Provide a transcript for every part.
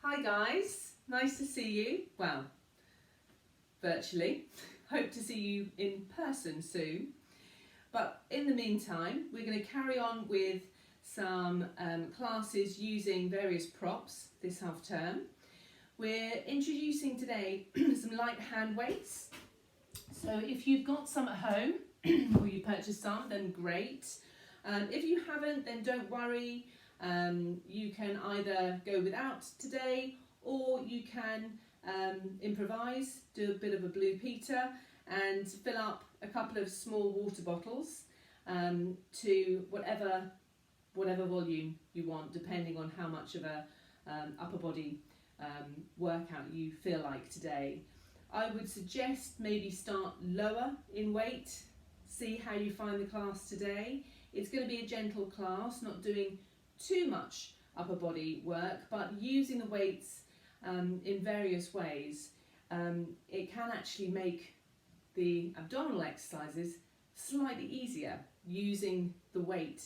Hi guys, nice to see you. Well, virtually. Hope to see you in person soon. But in the meantime, we're going to carry on with some classes using various props this half term. We're introducing today some light hand weights. So if you've got some at home or you purchased some, then great. If you haven't, then don't worry. You can either go without today, or you can improvise, do a bit of a Blue Peter and fill up a couple of small water bottles to whatever volume you want, depending on how much of a upper body workout you feel like today. I would suggest maybe start lower in weight, see how you find the class today. It's going to be a gentle class, not doing too much upper body work, but using the weights in various ways. It can actually make the abdominal exercises slightly easier using the weight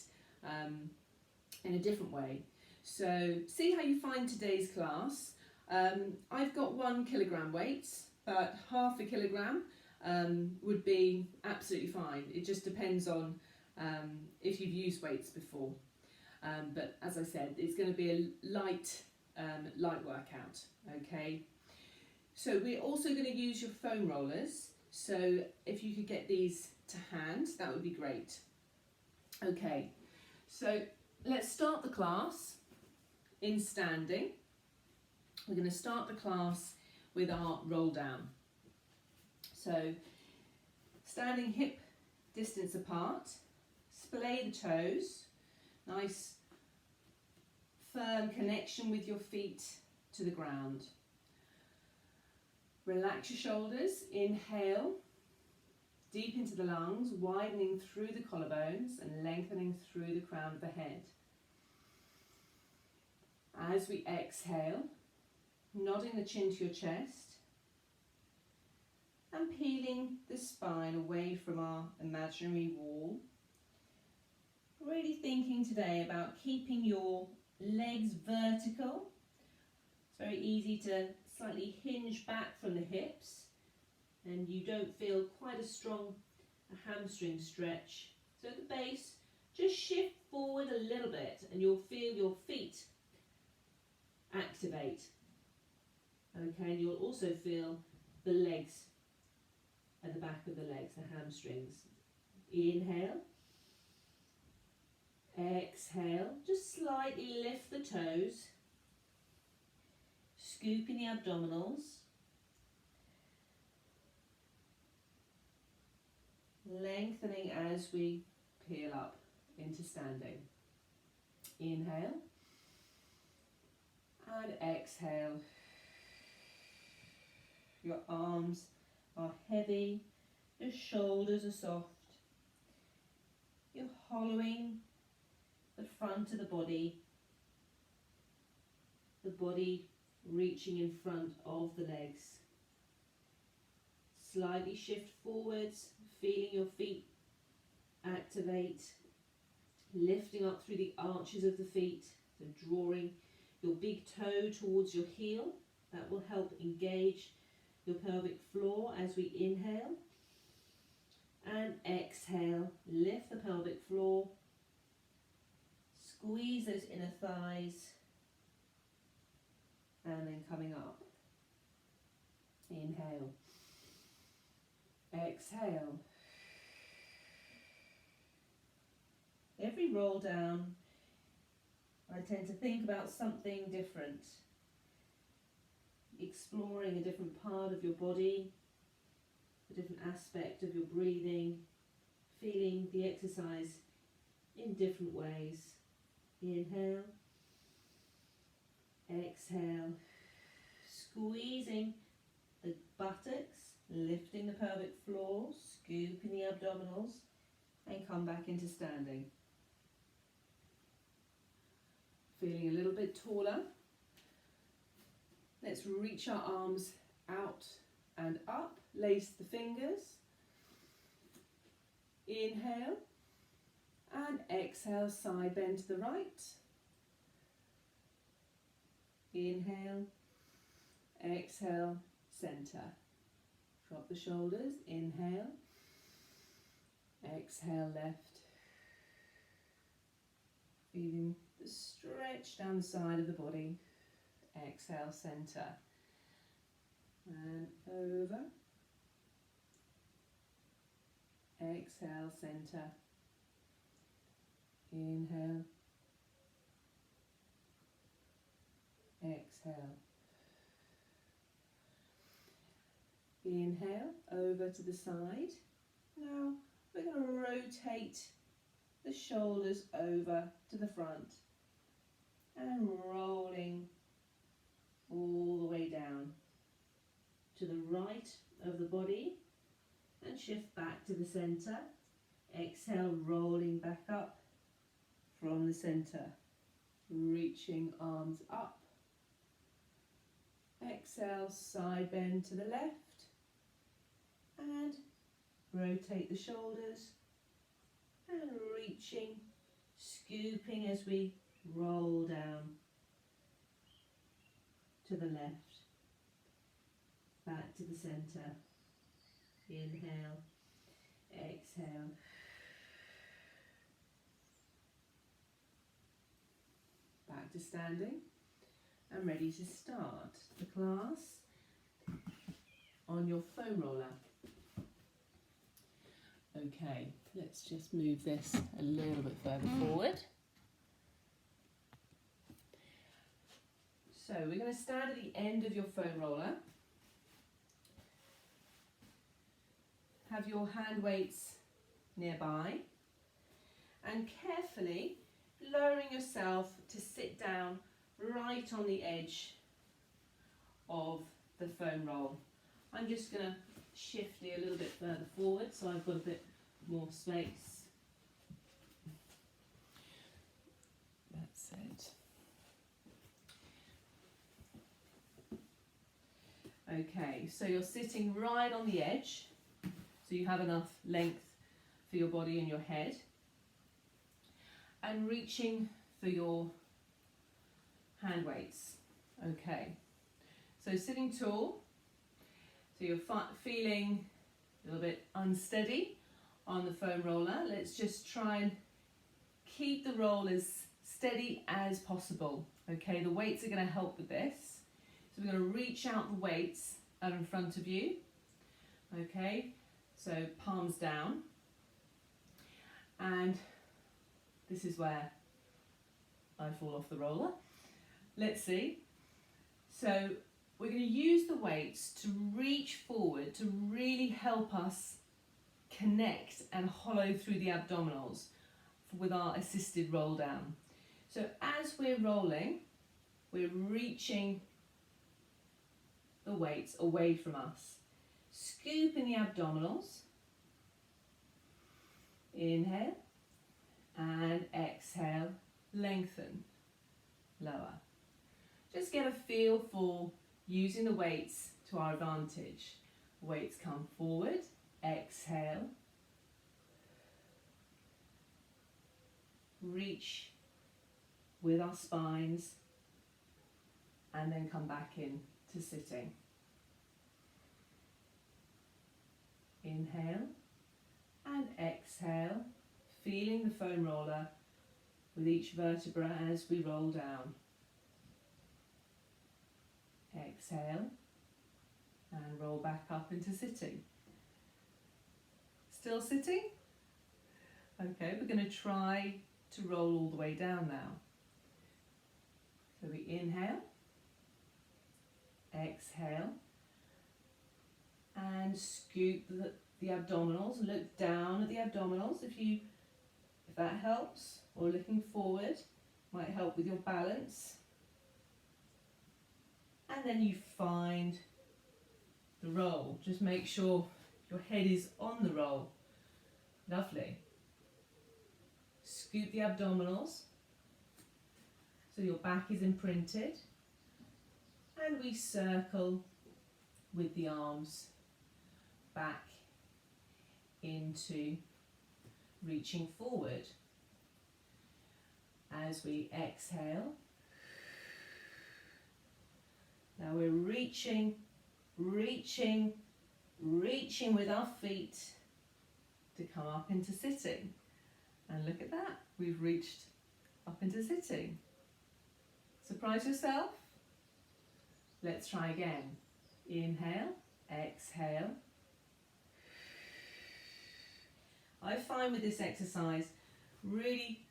in a different way. So see how you find today's class. I've got 1 kilogram weights, but half a kilogram would be absolutely fine. It just depends on if you've used weights before. But as I said, it's going to be a light workout, okay? So we're also going to use your foam rollers. So if you could get these to hand, that would be great. Okay, so let's start the class in standing. We're going to start the class with our roll down. So standing hip distance apart, splay the toes, nice firm connection with your feet to the ground. Relax your shoulders, inhale deep into the lungs, widening through the collarbones and lengthening through the crown of the head. As we exhale, nodding the chin to your chest and peeling the spine away from our imaginary wall. Really thinking today about keeping your legs vertical. It's very easy to slightly hinge back from the hips and you don't feel quite as strong a hamstring stretch. So at the base, just shift forward a little bit and you'll feel your feet activate. Okay, and you'll also feel the legs at the back of the legs, the hamstrings. Inhale. Exhale, just slightly lift the toes, scooping the abdominals, lengthening as we peel up into standing. Inhale and exhale. Your arms are heavy, your shoulders are soft, you're hollowing the front of the body reaching in front of the legs. Slightly shift forwards, feeling your feet activate, lifting up through the arches of the feet, so drawing your big toe towards your heel. That will help engage your pelvic floor as we inhale. And exhale, lift the pelvic floor. Squeeze those inner thighs and then coming up. Inhale. Exhale. Every roll down, I tend to think about something different. Exploring a different part of your body, a different aspect of your breathing, feeling the exercise in different ways. Inhale, exhale, squeezing the buttocks, lifting the pelvic floor, scooping the abdominals, and come back into standing. Feeling a little bit taller. Let's reach our arms out and up, lace the fingers. Inhale. And exhale, side bend to the right. Inhale, exhale, centre. Drop the shoulders, inhale, exhale left. Feeling the stretch down the side of the body. Exhale, centre. And over. Exhale, centre. Inhale. Exhale. Inhale, over to the side. Now we're going to rotate the shoulders over to the front and rolling all the way down to the right of the body and shift back to the centre. Exhale, rolling back up from the centre, reaching arms up. Exhale, side bend to the left and rotate the shoulders and reaching, scooping as we roll down to the left, back to the centre. Inhale, exhale. Back to standing and ready to start the class on your foam roller. Okay, let's just move this a little bit further forward. So we're going to stand at the end of your foam roller. Have your hand weights nearby and carefully lowering yourself to sit down right on the edge of the foam roll. I'm just going to shift you a little bit further forward so I've got a bit more space. That's it. Okay, so you're sitting right on the edge, so you have enough length for your body and your head, and reaching for your hand weights. Okay, so sitting tall, so you're feeling a little bit unsteady on the foam roller. Let's just try and keep the roll as steady as possible. Okay, the weights are going to help with this. So we're going to reach out the weights out in front of you. Okay, so palms down. And this is where I fall off the roller. Let's see. So we're going to use the weights to reach forward to really help us connect and hollow through the abdominals with our assisted roll down. So as we're rolling, we're reaching the weights away from us. Scoop in the abdominals. Inhale and exhale, lengthen, lower. Just get a feel for using the weights to our advantage. Weights come forward, exhale, reach with our spines, and then come back in to sitting. Inhale and exhale, feeling the foam roller with each vertebra as we roll down. Exhale and roll back up into sitting. Still sitting? Okay, we're going to try to roll all the way down now. So we inhale, exhale, and scoop the abdominals. Look down at the abdominals if that helps, or looking forward might help with your balance. And then you find the roll. Just make sure your head is on the roll. Lovely. Scoop the abdominals so your back is imprinted, and we circle with the arms back into reaching forward. As we exhale, Now we're reaching, reaching, reaching with our feet to come up into sitting. And look at that, we've reached up into sitting. Surprise yourself. Let's try again. Inhale, exhale. I find with this exercise, really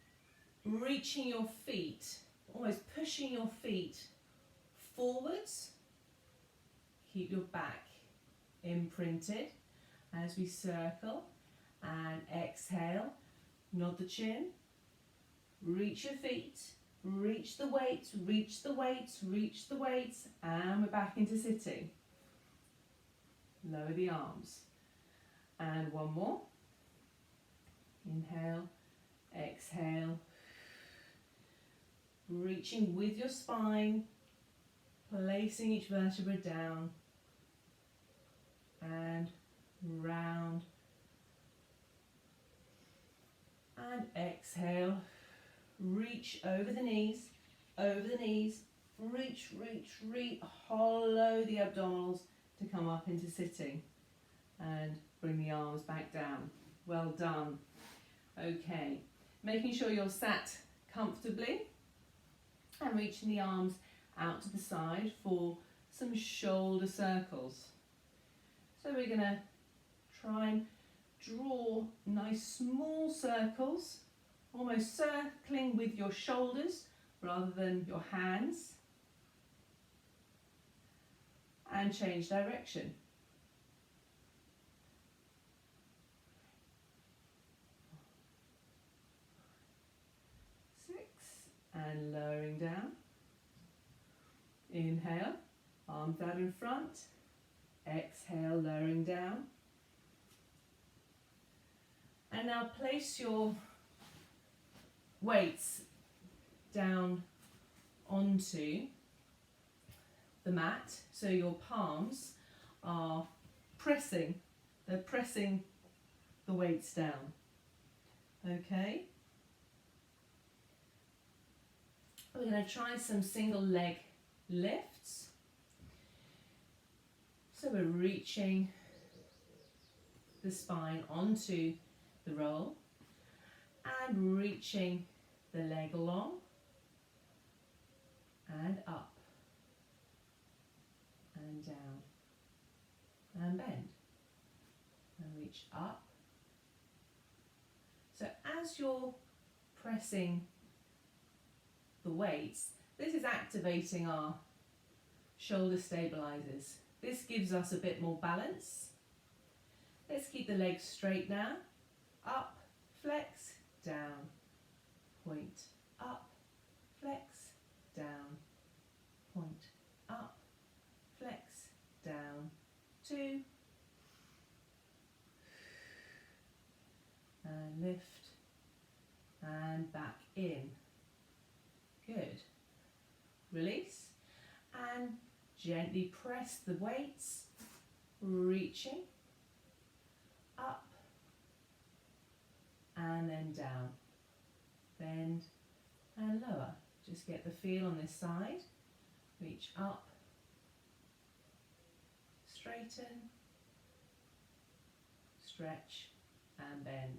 reaching your feet, almost pushing your feet forwards. Keep your back imprinted as we circle, and exhale, nod the chin, reach your feet, reach the weights, reach the weights, reach the weights, and we're back into sitting. Lower the arms. And one more. Inhale, exhale. Reaching with your spine, placing each vertebra down, and round. And exhale. Reach over the knees, reach, reach, reach, hollow the abdominals to come up into sitting, and bring the arms back down. Well done. Okay, making sure you're sat comfortably and reaching the arms out to the side for some shoulder circles. So we're going to try and draw nice small circles, almost circling with your shoulders rather than your hands, and change direction. Six, and lowering down. Inhale, arms out in front. Exhale, lowering down. And now place your weights down onto the mat, so your palms are pressing, they're pressing the weights down. Okay? We're going to try some single leg lifts. So we're reaching the spine onto the roll and reaching the leg along and up and down and bend and reach up. So as you're pressing the weights, this is activating our shoulder stabilizers. This gives us a bit more balance. Let's keep the legs straight now. Up, flex, down, point, up, flex, down, point, up, flex, down, 2, and lift, and back in. Good. Release, and gently press the weights, reaching, up, and then down. Bend and lower. Just get the feel on this side. Reach up, straighten, stretch, and bend.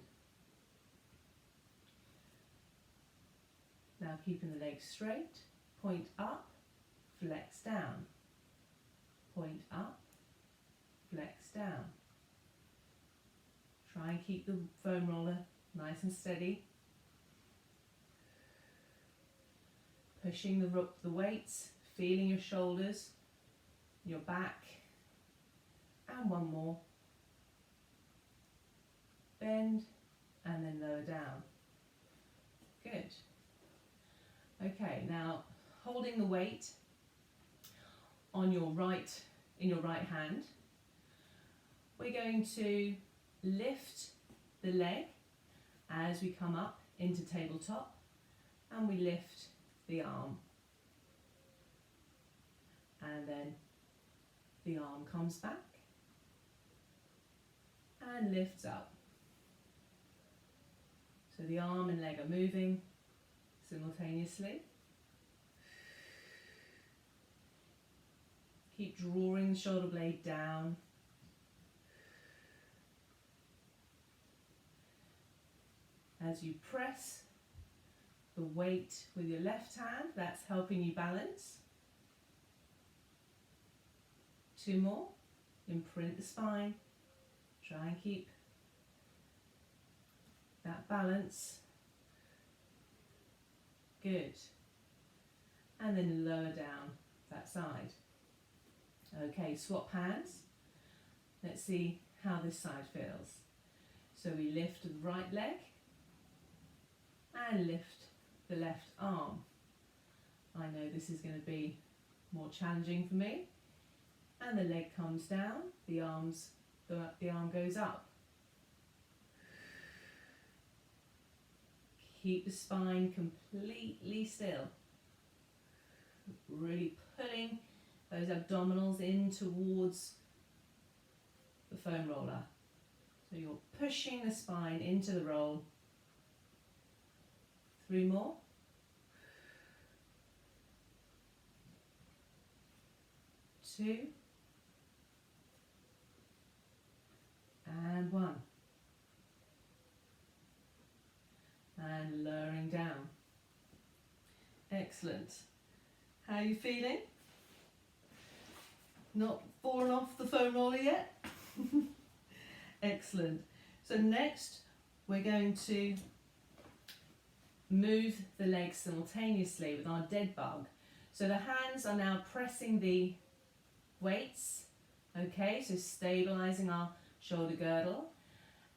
Now keeping the legs straight, point up, flex down, point up, flex down. Try and keep the foam roller nice and steady. Pushing the weights, feeling your shoulders, your back, and one more. Bend and then lower down. Good. Okay, now holding the weight on your right, in your right hand, we're going to lift the leg as we come up into tabletop, and we lift the arm, and then the arm comes back and lifts up. So the arm and leg are moving simultaneously. Keep drawing the shoulder blade down. As you press the weight with your left hand, that's helping you balance. 2 more. Imprint the spine. Try and keep that balance. Good. And then lower down that side. Okay, swap hands. Let's see how this side feels. So we lift the right leg and lift the left arm. I know this is going to be more challenging for me. And the leg comes down, the arm goes up. Keep the spine completely still. Really pulling those abdominals in towards the foam roller. So you're pushing the spine into the roll. 3 more. 2. And 1. And lowering down. Excellent. How are you feeling? Not fallen off the foam roller yet? Excellent. So next we're going to move the legs simultaneously with our dead bug. So the hands are now pressing the weights. Okay, so stabilising our shoulder girdle.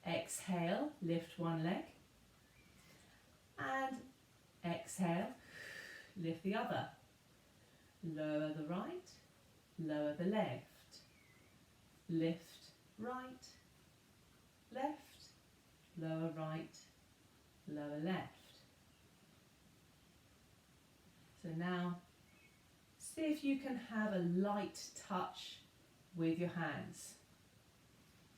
Exhale, lift one leg. And exhale, lift the other. Lower the right, lower the left. Lift right, left, lower right, lower left. So now, see if you can have a light touch with your hands.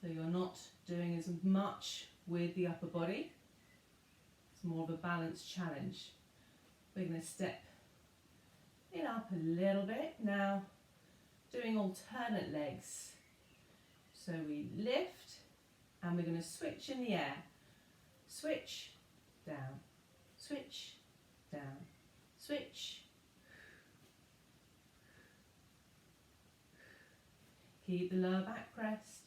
So you're not doing as much with the upper body. It's more of a balance challenge. We're going to step it up a little bit. Now, doing alternate legs. So we lift and we're going to switch in the air. Switch, down, switch, down, switch. Keep the lower back pressed.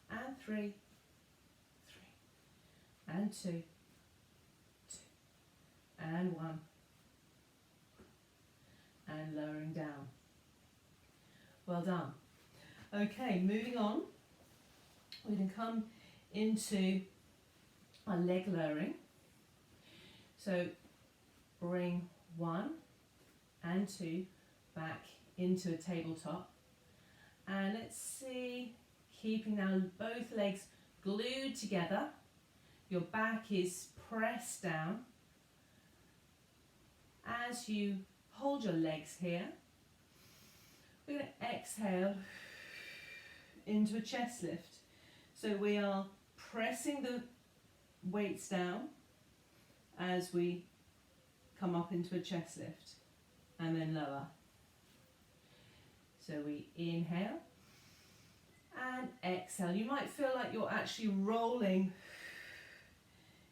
And 3, 3, and 2, 2, and 1, and lowering down. Well done. Okay, moving on. We can come into our leg lowering. So bring 1 and 2 back into a tabletop. And let's see, keeping now both legs glued together. Your back is pressed down. As you hold your legs here, we're going to exhale into a chest lift. So we are pressing the weights down as we come up into a chest lift and then lower. So we inhale and exhale. You might feel like you're actually rolling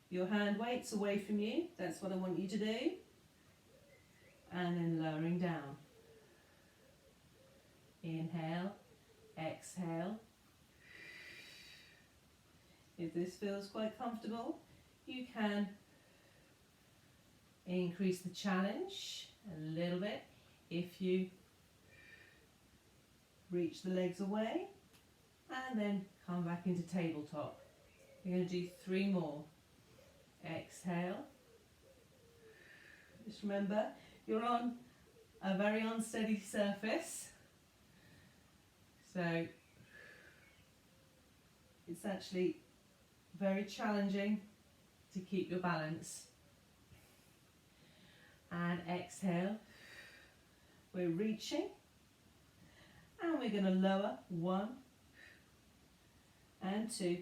your hand weights away from you. That's what I want you to do. And then lowering down. Inhale, exhale. If this feels quite comfortable, you can increase the challenge a little bit if you reach the legs away and then come back into tabletop. You're going to do 3 more. Exhale. Just remember, you're on a very unsteady surface, so it's actually very challenging to keep your balance. And exhale. We're reaching and we're going to lower 1 and 2.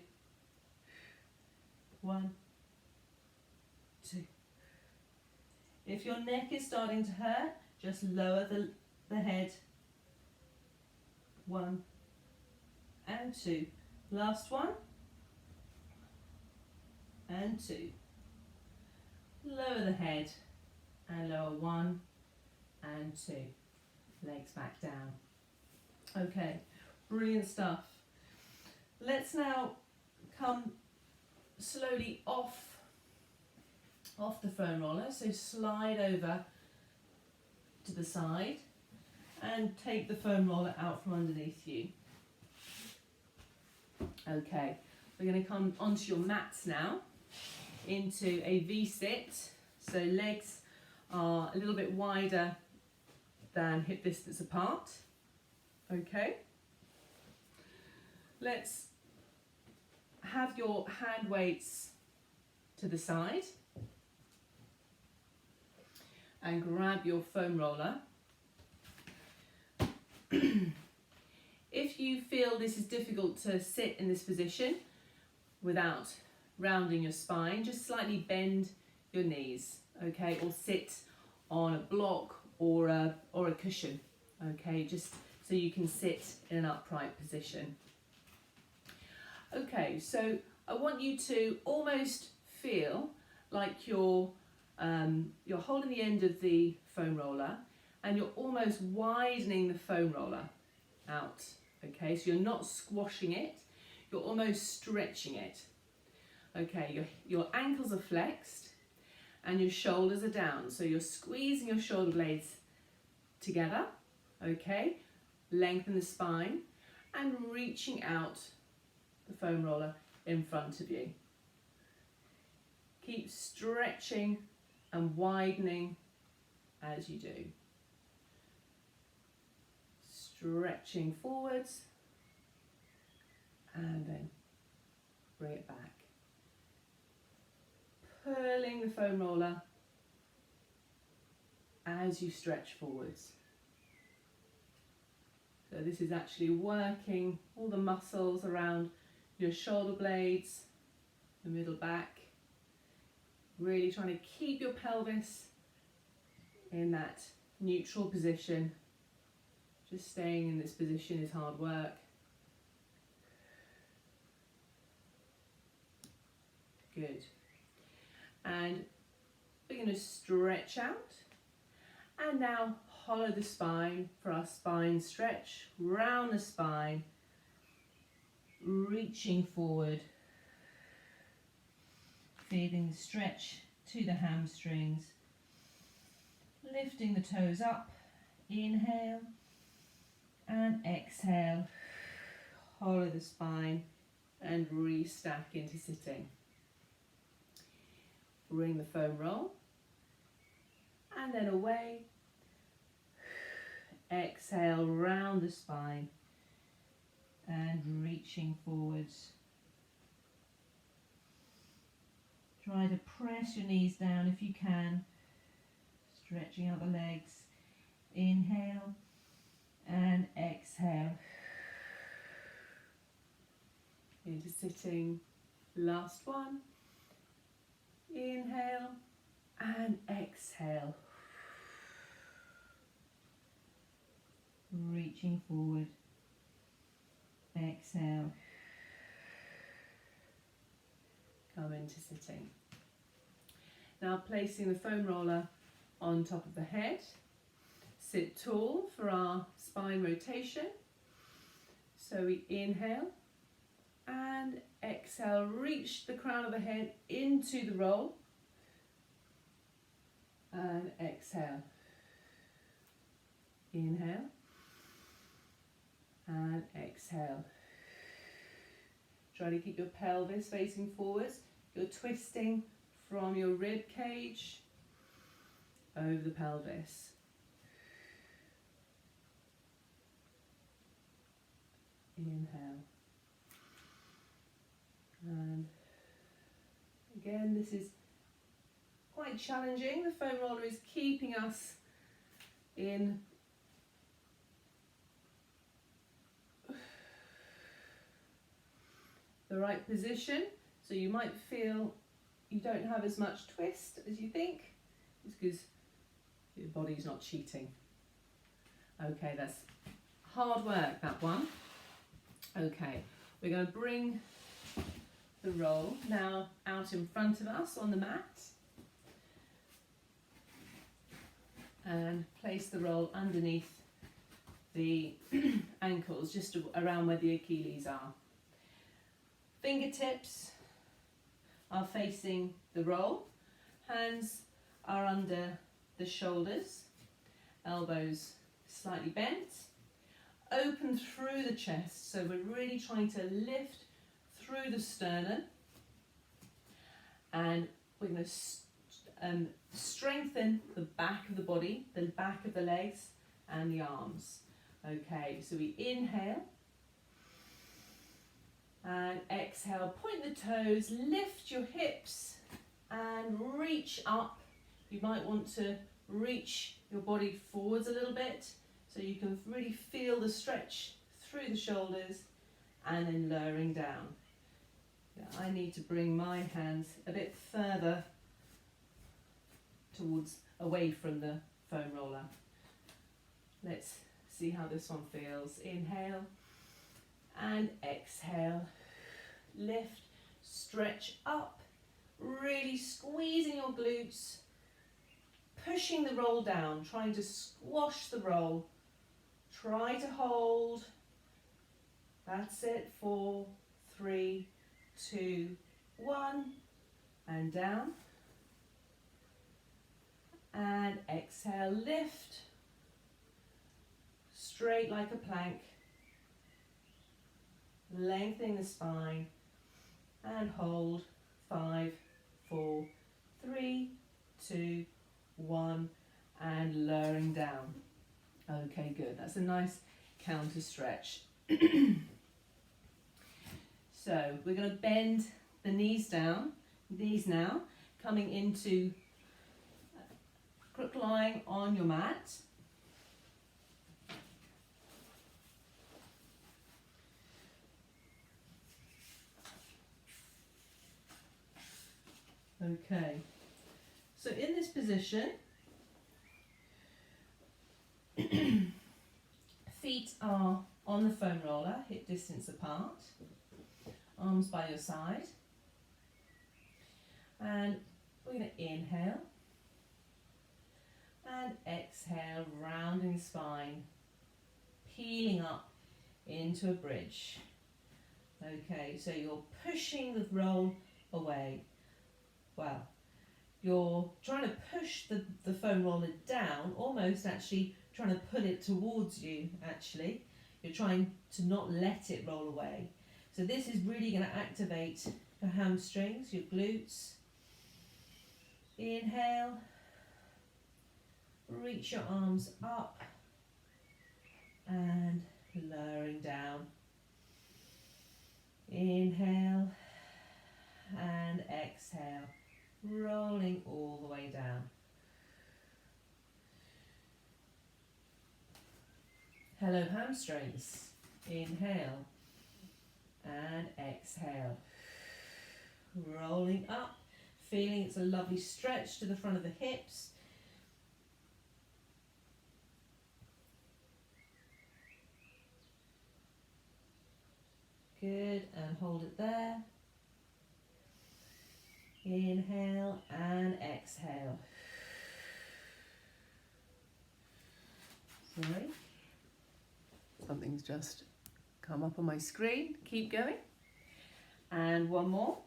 1, 2. If your neck is starting to hurt, just lower the head 1 and 2. Last one. And 2. Lower the head and lower 1 and 2. Legs back down. Okay, brilliant stuff. Let's now come slowly off the foam roller. So slide over to the side and take the foam roller out from underneath you. Okay, we're going to come onto your mats now into a V-sit. So legs are a little bit wider than hip distance apart. Okay. Let's have your hand weights to the side and grab your foam roller. If you feel this is difficult to sit in this position without rounding your spine, just slightly bend your knees, okay, or sit on a block or a cushion, okay, just so you can sit in an upright position. Okay, so I want you to almost feel like you're holding the end of the foam roller and you're almost widening the foam roller out, okay, so you're not squashing it, you're almost stretching it. Okay, your ankles are flexed and your shoulders are down, so you're squeezing your shoulder blades together, okay, lengthen the spine and reaching out the foam roller in front of you. Keep stretching and widening as you do. Stretching forwards and then bring it back. Pulling the foam roller as you stretch forwards. So this is actually working all the muscles around your shoulder blades, the middle back, really trying to keep your pelvis in that neutral position. Just staying in this position is hard work. Good. And we're going to stretch out and now hollow the spine for our spine stretch. Round the spine, reaching forward, feeling the stretch to the hamstrings, lifting the toes up, inhale and exhale, hollow the spine and restack into sitting. Bring the foam roll and then away. Exhale, round the spine and reaching forwards. Try to press your knees down if you can, stretching out the legs. Inhale and exhale into sitting. Last one. Inhale and exhale. Reaching forward. Exhale. Come into sitting. Now placing the foam roller on top of the head. Sit tall for our spine rotation. So we inhale and exhale, reach the crown of the head into the roll and exhale. Inhale and exhale. Try to keep your pelvis facing forwards. You're twisting from your rib cage over the pelvis. Inhale. And again, this is quite challenging. The foam roller is keeping us in the right position. So you might feel you don't have as much twist as you think. It's because your body's not cheating. Okay, that's Hard work, that one. Okay, we're going to bring the roll now out in front of us on the mat and place the roll underneath the ankles, just around where the Achilles are. Fingertips are facing the roll, hands are under the shoulders, elbows slightly bent, open through the chest, so we're really trying to lift through the sternum, and we're going to strengthen the back of the body, the back of the legs and the arms. Okay, so we inhale and exhale, point the toes, lift your hips and reach up. You might want to reach your body forwards a little bit so you can really feel the stretch through the shoulders, and then lowering down. I need to bring my hands a bit further away from the foam roller. Let's see how this one feels. Inhale and exhale. Lift, stretch up, really squeezing your glutes, pushing the roll down, trying to squash the roll. Try to hold. That's it. 4, 3, 2, 1, and down. And exhale, lift, straight like a plank, lengthening the spine, and hold. 5, 4, 3, 2, 1, and lowering down. Okay, good. That's a nice counter stretch. So we're going to bend the knees down, knees now, coming into crook lying on your mat. Okay, so in this position, feet are on the foam roller, hip distance apart, arms by your side, and we're going to inhale and exhale, rounding the spine, peeling up into a bridge. Okay, so you're pushing the roll away. Well, you're trying to push the foam roller down, almost actually trying to pull it towards you, actually. You're trying to not let it roll away. So this is really going to activate your hamstrings, your glutes. Inhale, reach your arms up and lowering down. Inhale and exhale, rolling all the way down. Hello hamstrings. Inhale and exhale, rolling up, feeling it's a lovely stretch to the front of the hips. Good, and hold it there. Inhale and exhale. Sorry, something's just come up on my screen. Keep going. And one more.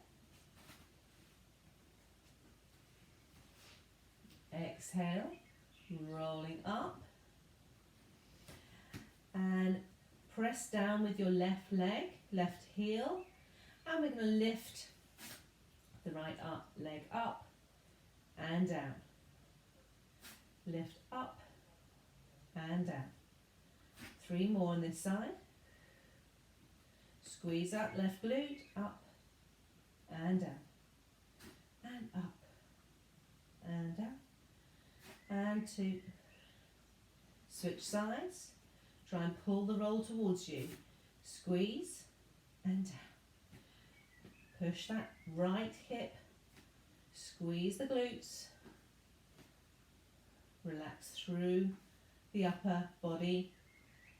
Exhale, rolling up. And press down with your left leg, left heel. And we're going to lift the right leg up and down. Lift up and down. 3 more on this side. Squeeze up, left glute, up and down. And up and down. And 2. Switch sides. Try and pull the roll towards you. Squeeze and down. Push that right hip. Squeeze the glutes. Relax through the upper body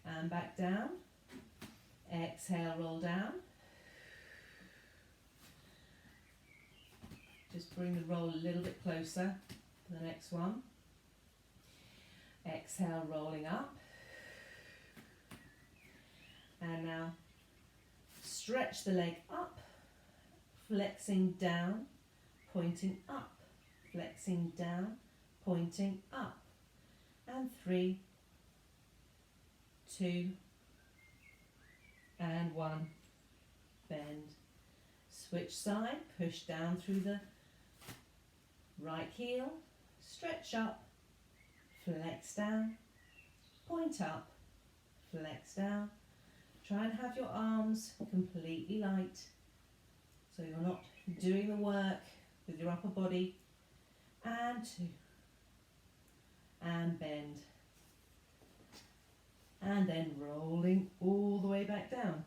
and back down. Exhale, roll down. Just bring the roll a little bit closer to the next one. Exhale, rolling up. And now stretch the leg up, flexing down, pointing up, flexing down, pointing up. And 3, 2, and 1. Bend. Switch side, push down through the right heel, stretch up, flex down, point up, flex down. Try and have your arms completely light so you're not doing the work with your upper body. And 2, and bend, and then rolling all the way back down.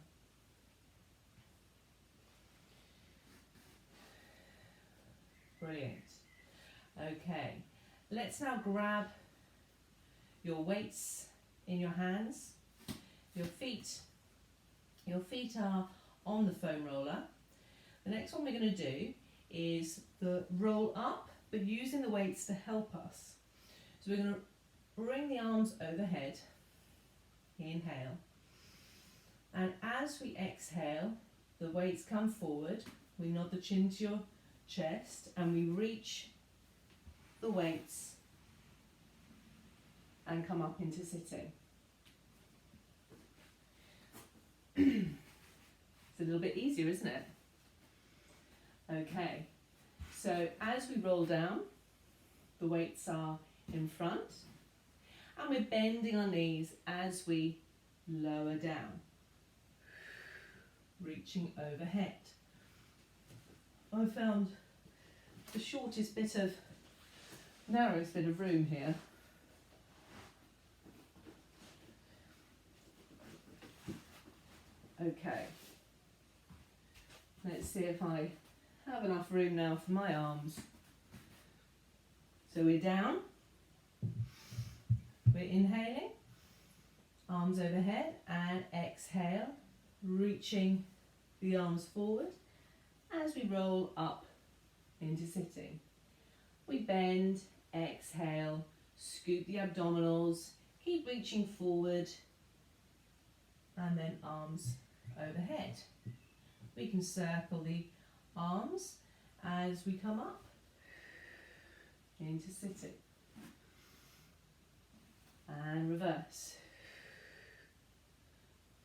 Brilliant. Okay, let's now grab your weights in your hands. Your feet are on the foam roller. The next one we're going to do is the roll up, but using the weights to help us. So we're going to bring the arms overhead, inhale, and as we exhale, the weights come forward, we nod the chin to your chest, and we reach the weights and come up into sitting. It's a little bit easier, isn't it? Okay, so as we roll down, the weights are in front, and we're bending our knees as we lower down, reaching overhead. I found the narrowest bit of room here. Okay, let's see if I have enough room now for my arms. So we're down, we're inhaling, arms overhead, and exhale, reaching the arms forward as we roll up into sitting. We bend, exhale, scoop the abdominals, keep reaching forward, and then arms overhead. We can circle the arms as we come up into sitting. And reverse.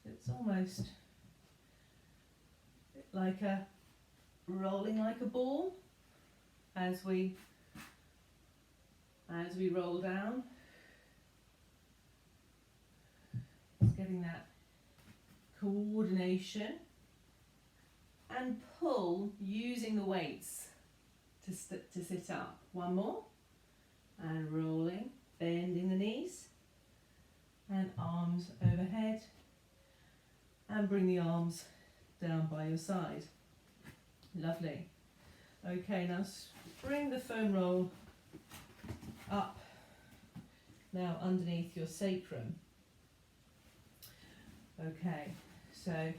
It's almost like rolling like a ball as we roll down. It's getting that coordination and pull using the weights to sit up. One more, and rolling, bending the knees and arms overhead, and bring the arms down by your side. Lovely. Okay, now bring the foam roll up now underneath your sacrum. Okay, so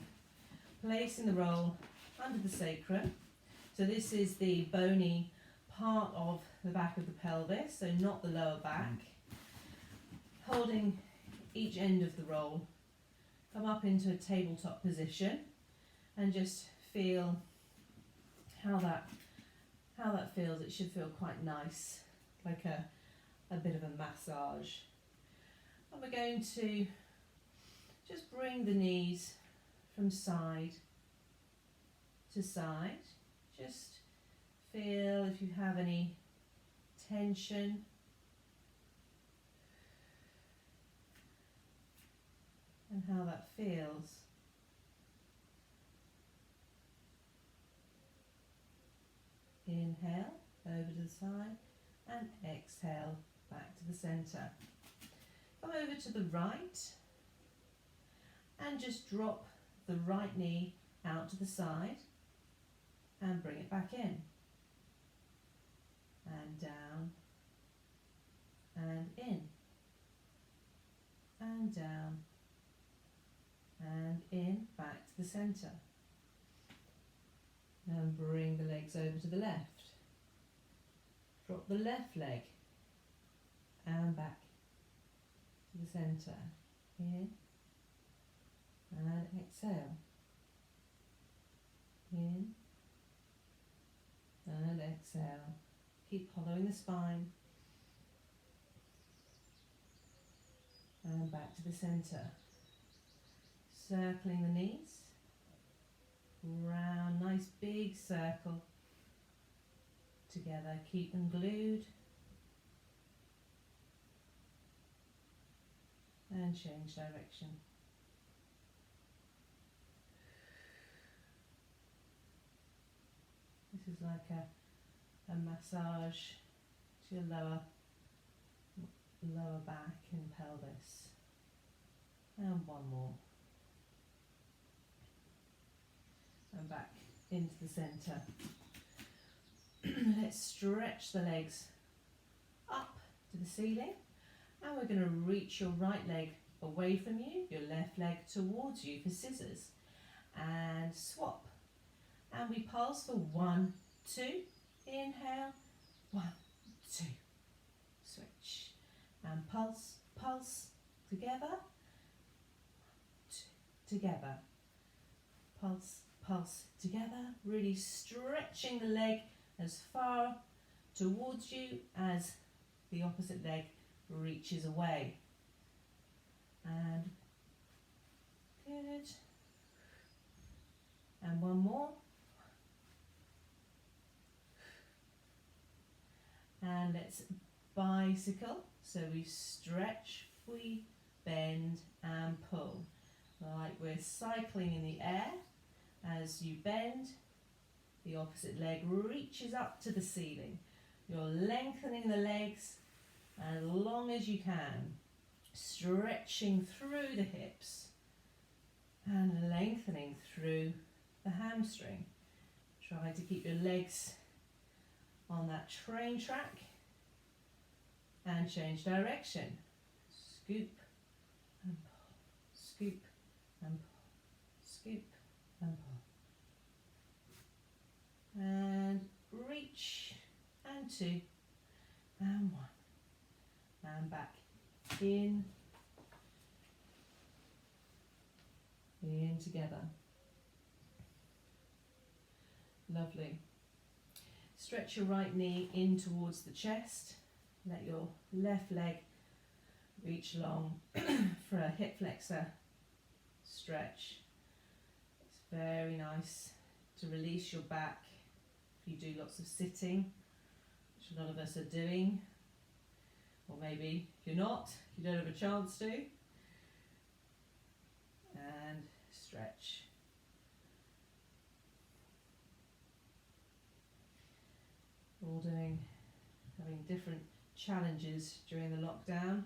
placing the roll under the sacrum. So this is the bony part of the back of the pelvis, so not the lower back. Holding each end of the roll, come up into a tabletop position and just feel how that feels. It should feel quite nice, like a bit of a massage. And we're going to just bring the knees from side to side. Just feel if you have any tension. And how that feels. Inhale over to the side and exhale back to the centre. Come over to the right and just drop the right knee out to the side and bring it back in. And down and in. And down and in, back to the centre. And bring the legs over to the left. Drop the left leg and back to the centre. In and exhale. In and exhale. Keep following the spine. And back to the centre. Circling the knees. Round, nice big circle. Together, keep them glued. And change direction. This is like a massage to your lower back and pelvis. And one more. And back into the centre. Let's stretch the legs up to the ceiling. And we're going to reach your right leg away from you, your left leg towards you for scissors. And swap. And we pulse for 1, 2. Inhale. 1, 2. Switch. And pulse, pulse. Together. 2. Together. Pulse, pulse. Together. Really stretching the leg as far towards you as the opposite leg reaches away. And good. And one more. And let's bicycle. So we stretch, we bend and pull. Like we're cycling in the air. As you bend, the opposite leg reaches up to the ceiling. You're lengthening the legs as long as you can, stretching through the hips and lengthening through the hamstring. Try to keep your legs on that train track and change direction. Scoop and pull, scoop and pull, scoop and pull. And reach, and 2, and 1. And back in together. Lovely. Stretch your right knee in towards the chest. Let your left leg reach long for a hip flexor stretch. It's very nice to release your back if you do lots of sitting, which a lot of us are doing. Or maybe if you're not, you don't have a chance to. And stretch. All having different challenges during the lockdown.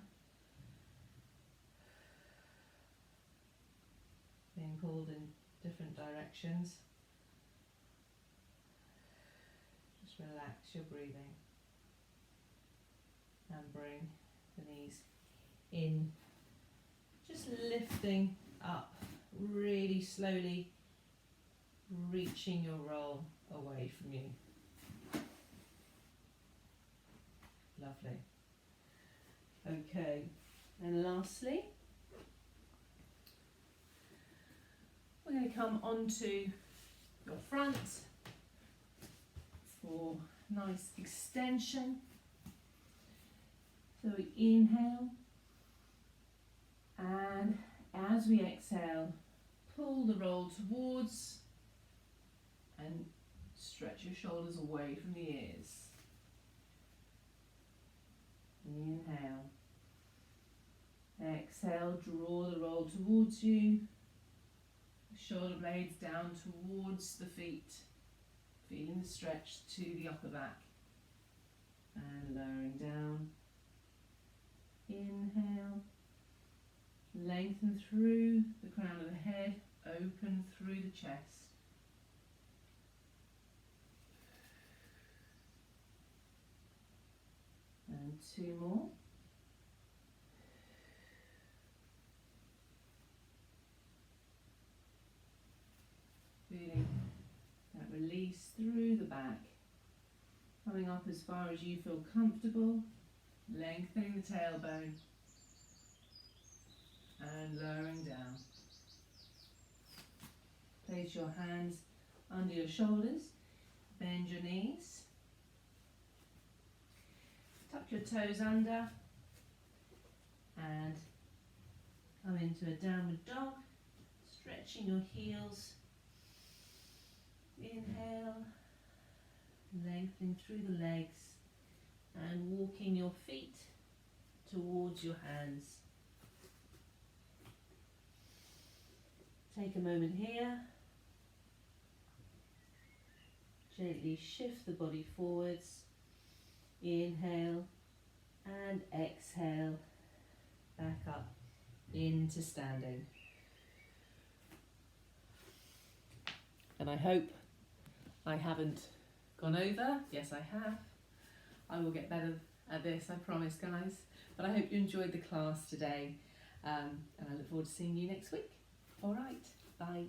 Being pulled in different directions. Just relax your breathing. And bring the knees in. Just lifting up really slowly, reaching your roll away from you. Lovely. Okay, and lastly, we're going to come onto your front for nice extension. So we inhale, and as we exhale, pull the roll towards and stretch your shoulders away from the ears. Inhale. Exhale, draw the roll towards you. Shoulder blades down towards the feet. Feeling the stretch to the upper back. And lowering down. Inhale. Lengthen through the crown of the head. Open through the chest. And 2 more. release through the back, coming up as far as you feel comfortable, lengthening the tailbone and lowering down. Place your hands under your shoulders, bend your knees, tuck your toes under and come into a downward dog, stretching your heels. Inhale, lengthening through the legs and walking your feet towards your hands. Take a moment here. Gently shift the body forwards. Inhale and exhale. Back up into standing. And I hope I haven't gone over. Yes, I have. I will get better at this, I promise, guys. But I hope you enjoyed the class today. And I look forward to seeing you next week. All right, bye.